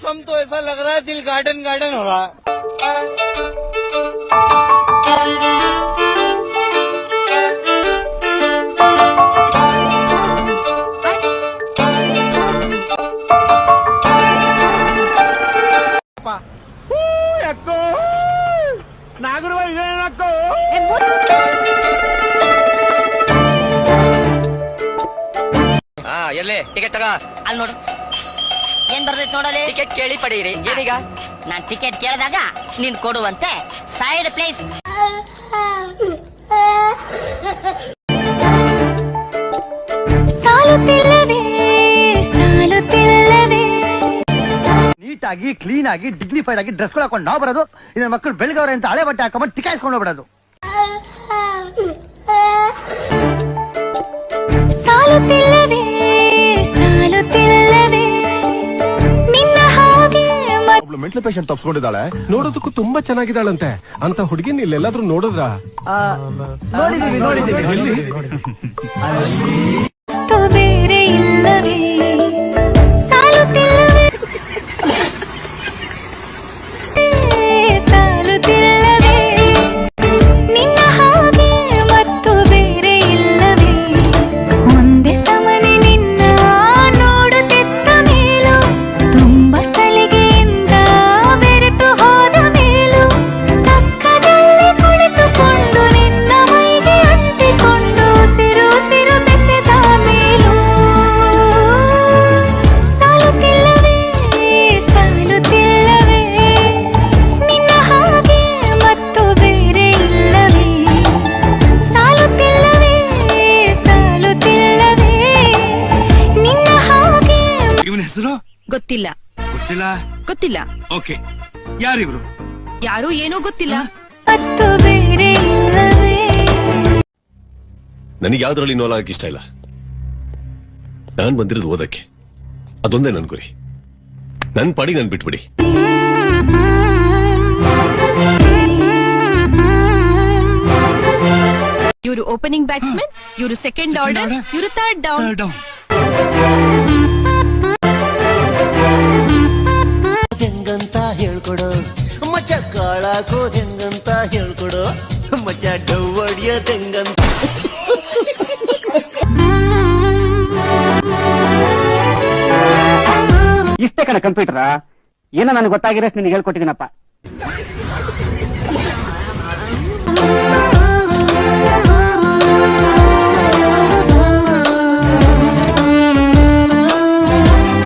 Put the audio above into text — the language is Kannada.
मौसम तो ऐसा लग रहा है दिल गार्डन गार्डन हो रहा है। ನಾಗರವ ಇದೇನಕ್ಕೋ ಎಲ್ಲೇ ಟಿಕೆಟ್ ತಗ ಅಲ್ಲಿ ನೋಡು ಏನ್ ಬರ್ತೈತ್ ನೋಡಲಿ. ಟಿಕೆಟ್ ಕೇಳಿ ಪಡೀರಿ. ಏನೀಗ ನಾನ್ ಟಿಕೆಟ್ ಕೇಳಿದಾಗ ನೀನ್ ಕೊಡುವಂತೆ ಸೈಡ್ ಪ್ಲೇಸ್. ಸಾಲುತ್ತಿಲ್ಲವೇ ಸಾಲುತ್ತಿಲ್ಲವೇ. ನೀಟಾಗಿ ಕ್ಲೀನ್ ಆಗಿ ಡಿಗ್ನಿಫೈಡ್ ಆಗಿ ಡ್ರೆಸ್ ಹಾಕೊಂಡು ನಾವು ಬರೋದು, ಇನ್ನ ಮಕ್ಕಳು ಬೆಳಗವ್ರೆ ಅಂತ ಹಳೆ ಬಟ್ಟೆ ಹಾಕೊಂಡ್ ಟಿಕಾಯಿಸ್ಕೊಂಡು ಹೋಗ್ಬಿಡೋದು. ಸಾಲುತ್ತಿಲ್ಲವೇ ಸಾಲುತ್ತಿಲ್ಲವೇ ನಿನ್ನ ಹಾಗೆ ಮೆಂಟಲ್ ಪೇಷಂಟ್ ತಪ್ಪಿಸ್ಕೊಂಡಿದ್ದಾಳೆ. ನೋಡೋದಕ್ಕೂ ತುಂಬಾ ಚೆನ್ನಾಗಿದ್ದಾಳಂತೆ. ಅಂತ ಹುಡುಗಿನ ಇಲ್ಲೆಲ್ಲಾದ್ರೂ ನೋಡಿದ್ರ? ನೋಡಿದೀವಿ. ಬೇರೆ ಇಲ್ಲವೇ ಸಾಲುತ್ತಿಲ್ಲವೇ ಸಾಲುತ್ತಿಲ್ಲವೇ ನಿನ್ನ ಹಾಗೆ ಮತ್ತು ಬೇರೆ ಇಲ್ಲವೇ. ಒಂದೇ ಸಮನೆ ನಿನ್ನ ನೋಡುತ್ತಿದ್ದ ಮೇಲೂ ತುಂಬ ಸಲಿಗೆಯಿಂದ ಬೆರೆತು ಹೋದ ಮೇಲೂ ಪಕ್ಕದಲ್ಲಿ ಕುಳಿತುಕೊಂಡು ನಿನ್ನ ಮೈಗೆ ಅಂಟಿಕೊಂಡು ಸಿರು ಸಿರು ಬೆಸೆದ ಮೇಲೂ ಸಾಲುತ್ತಿಲ್ಲವೇ ಸಾಲುತ್ತಿಲ್ಲವೇ ನಿನ್ನ ಹಾಗೆ ಮತ್ತು ಬೇರೆ ಇಲ್ಲವೇ. ಸಾಲುತ್ತಿಲ್ಲವೇ ಸಾಲುತ್ತಿಲ್ಲವೇ ನಿನ್ನ ಹಾಗೆ. ಇವನ ಹೆಸರು ಗೊತ್ತಿಲ್ಲ ಗೊತ್ತಿಲ್ಲ. ಗೊತ್ತಿಲ್ಲ. ಓಕೆ, ಯಾರಿವ್ರು? ಯಾರು ಏನೋ ಗೊತ್ತಿಲ್ಲ. ಮತ್ತು ಬೇರೆ ಇಲ್ಲವೇ. ನನಗೆ ಯಾವ್ದ್ರಲ್ಲಿ ಇನ್ವಾಲ್ವ್ ಆಗಕ್ಕೆ ಇಷ್ಟ ಇಲ್ಲ. ನಾನ್ ಬಂದಿರೋದು ಓದಕ್ಕೆ, ಅದೊಂದೇ ನನ್ ಗುರಿ. ನನ್ ಪಾಡಿ ನನ್ ಬಿಟ್ಬಿಡಿ. ಇವರು ಓಪನಿಂಗ್ ಬ್ಯಾಟ್ಸ್ಮನ್, ಇವರು ಸೆಕೆಂಡ್ ಆರ್ಡರ್, ಇವರು ಥರ್ಡ್ ಡೌನ್. ಹೆಂಗಂತ ಹೇಳ್ಕೊಡು ಮಚ್ಚ, ಕಾಳಾಕೋದ್ ಹೆಂಗಂತ ಹೇಳ್ಕೊಡು ಮಚ್ಚ, ಡವ್ ಹೊಡಿಯೋದ್ ಹೆಂಗಂತ. ಇಷ್ಟೇ ಕಣ ಕಂಪ್ಯೂಟರ್. ಏನೋ ನನಗೆ ಗೊತ್ತಾಗಿರೋಷ್ಟು ನಿನಗೆ ಹೇಳ್ಕೊಟ್ಟಿದ್ದೀನಪ್ಪ.